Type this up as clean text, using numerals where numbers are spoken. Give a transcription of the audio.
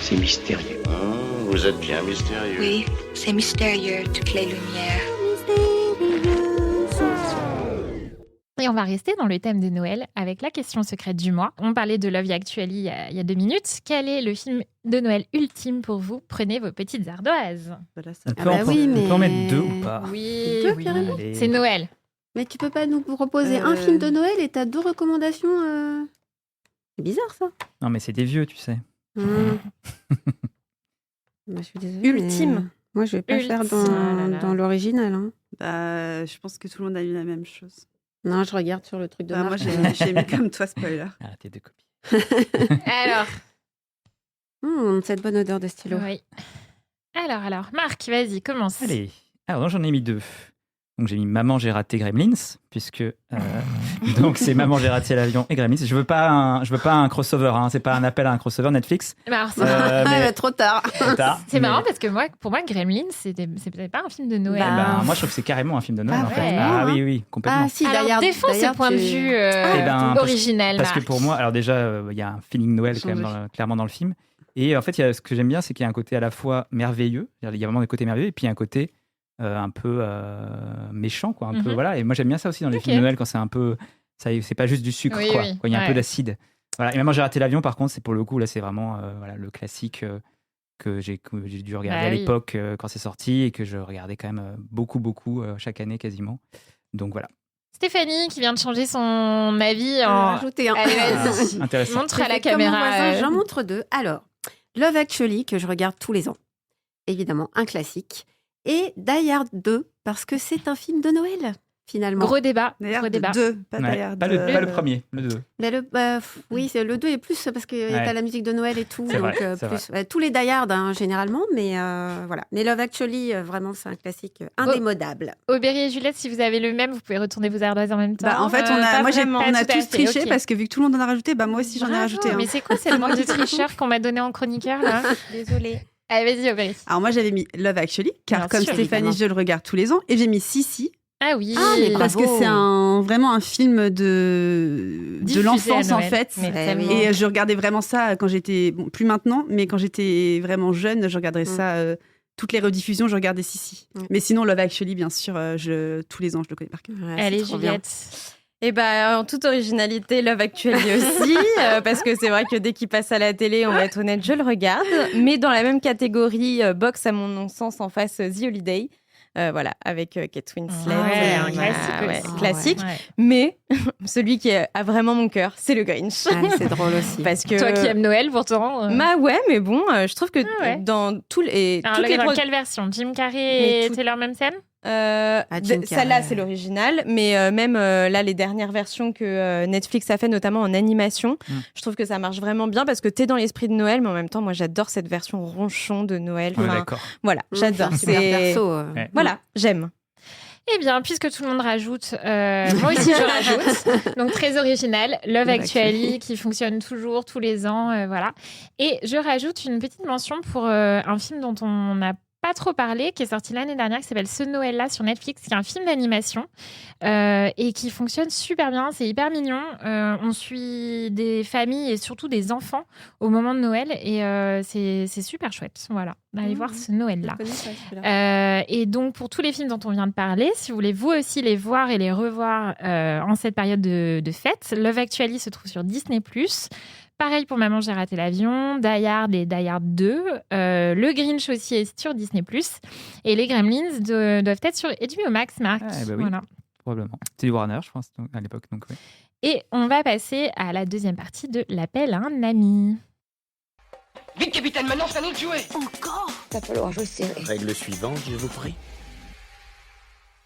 C'est mystérieux. Vous êtes bien mystérieux. Oui, c'est mystérieux, toutes les lumières. Et on va rester dans le thème de Noël avec la question secrète du mois. On parlait de Love Actually il y a 2 minutes. Quel est le film de Noël ultime pour vous? Prenez vos petites ardoises. Voilà, ça. On peut en mettre 2 ou pas? Oui, Deux, carrément. Allez. c'est Noël. Mais tu peux pas nous proposer un film de Noël et t'as 2 recommandations C'est bizarre, ça. Non, mais c'est des vieux, tu sais. Moi, je suis désolée. Ultime. mais, moi, je vais pas faire Ultime. Oh là là. dans l'original. Hein. Bah, je pense que tout le monde a eu la même chose. Non, je regarde sur le truc de Bah, moi, Marc. j'ai mis comme toi, spoiler. Arrêtez de copier. Alors, Cette bonne odeur de stylo. oui. Alors, Marc, vas-y, commence. Allez. Alors, j'en ai mis 2. Donc, j'ai mis Maman, j'ai raté Gremlins, puisque donc c'est Maman, j'ai raté l'avion et Gremlins. Je veux pas un crossover, hein, c'est pas un appel à un crossover Netflix. Bah, alors, Mais Trop tard. trop tard. c'est marrant Mais- parce que pour moi, Gremlins, c'est peut-être pas un film de Noël. Eh ben, moi, je trouve que c'est carrément un film de Noël, Ah en fait. ouais. Ah oui, complètement. Ah si, Alors, d'ailleurs. défends ce point de vue Eh ben, original, Parce que Marc. pour moi, alors déjà, il y a un feeling Noël quand même clairement dans le film. Et en fait, ce que j'aime bien, c'est qu'il y a un côté à la fois merveilleux, il y a vraiment des côtés merveilleux, et puis il y a un côté un peu méchant, quoi. Un peu, voilà. Et moi, j'aime bien ça aussi dans les Ok. films de Noël, quand c'est un peu. C'est pas juste du sucre, Oui, quoi. oui, Quand il y a un ouais. peu d'acide. Voilà. Et Maman, j'ai raté l'avion, par contre, c'est pour le coup, là, c'est vraiment voilà, le classique que j'ai dû regarder Bah à oui. l'époque quand c'est sorti, et que je regardais quand même beaucoup, chaque année quasiment. Donc voilà. Stéphanie qui vient de changer son avis en... Rajouter un. Allez, vas-y. Intéressant. Montre à la J'ai fait comme mon caméra. voisin, J'en montre 2. Alors, Love Actually, que je regarde tous les ans. Évidemment, un classique. Et Die Hard 2, parce que c'est un film de Noël, finalement. Gros débat. D'ailleurs, Gros débat. 2, pas Ouais. d'ailleurs. Pas le premier, le 2. Mais oui, le 2 est plus parce qu'il y a Ouais. la musique de Noël et tout. C'est donc, vrai, c'est plus, tous les Die Hard, hein, généralement. Mais voilà. Mais Love Actually, vraiment, c'est un classique indémodable. Aubéry et Juliette, si vous avez le même, vous pouvez retourner vos ardoises en même temps. Bah, en fait, pas on vraiment. a Pas tout à tous fait, triché ok. parce que vu que tout le monde en a rajouté, bah moi aussi j'en ai Bravo, rajouté un. Mais c'est quoi cette bande de tricheurs qu'on m'a donné en chroniqueur, là? Désolée. Allez, vas-y, Aubéry. Alors moi j'avais mis Love Actually, car Bien comme sûr, Stéphanie, évidemment. je le regarde tous les ans, et j'ai mis Sissi, Ah oui. mais parce que bravo. c'est vraiment un film de Diffusé l'enfance à en Noël. fait. Mais tellement. Et je regardais vraiment ça quand j'étais, bon, plus maintenant, mais quand j'étais vraiment jeune, je regardais ça, toutes les rediffusions, je regardais Sissi. Mais sinon, Love Actually, bien sûr, tous les ans, je le connais par cœur. Ouais, Allez, c'est trop bien. Juliette. Et en toute originalité, Love Actually aussi, parce que c'est vrai que dès qu'il passe à la télé, on va être honnête, je le regarde. Mais dans la même catégorie, box à mon sens en face, The Holiday. Voilà, avec Kate Winslet. Ouais, un Ouais, classique ouais, aussi. classique. Ouais. Mais celui qui a vraiment mon cœur, c'est le Grinch. Ouais, c'est drôle aussi. Parce que... Toi qui aimes Noël, pourtant. Bah ouais, mais bon, je trouve que Ah ouais. dans tous les... Alors, toutes les dans pro- quelle version? Jim Carrey Mais et tout- Taylor Momsen? Jim Celle-là, Carrey. c'est l'original, mais même là, les dernières versions que Netflix a fait, notamment en animation, je trouve que ça marche vraiment bien parce que t'es dans l'esprit de Noël, mais en même temps, moi, j'adore cette version ronchon de Noël. Ouais, Enfin, d'accord. voilà, j'adore. C'est super C'est perso. Ouais. voilà, j'aime. Eh bien, puisque tout le monde rajoute, moi aussi je rajoute. Donc très original, Love Actually qui fonctionne toujours tous les ans, voilà. Et je rajoute une petite mention pour un film dont on n'a pas trop parlé, qui est sorti l'année dernière, qui s'appelle Ce Noël-là sur Netflix, qui est un film d'animation et qui fonctionne super bien. C'est hyper mignon. On suit des familles et surtout des enfants au moment de Noël et c'est super chouette. Voilà, allez voir Ce Noël-là. Je connais pas celui-là. Et donc, pour tous les films dont on vient de parler, si vous voulez vous aussi les voir et les revoir en cette période de fête, Love Actually se trouve sur Disney+. Pareil pour Maman, j'ai raté l'avion, Die Hard et Die Hard 2. Le Grinch aussi est sur Disney+. Et les Gremlins doivent être sur HBO Max, Marc. Ah, bah oui. Voilà. Probablement. C'était du Warner, je pense, à l'époque. Donc, ouais. Et on va passer à la deuxième partie de l'appel à un ami. Vite, capitaine, maintenant c'est à nous de jouer. Va falloir jouer serré. Règle suivante, je vous prie.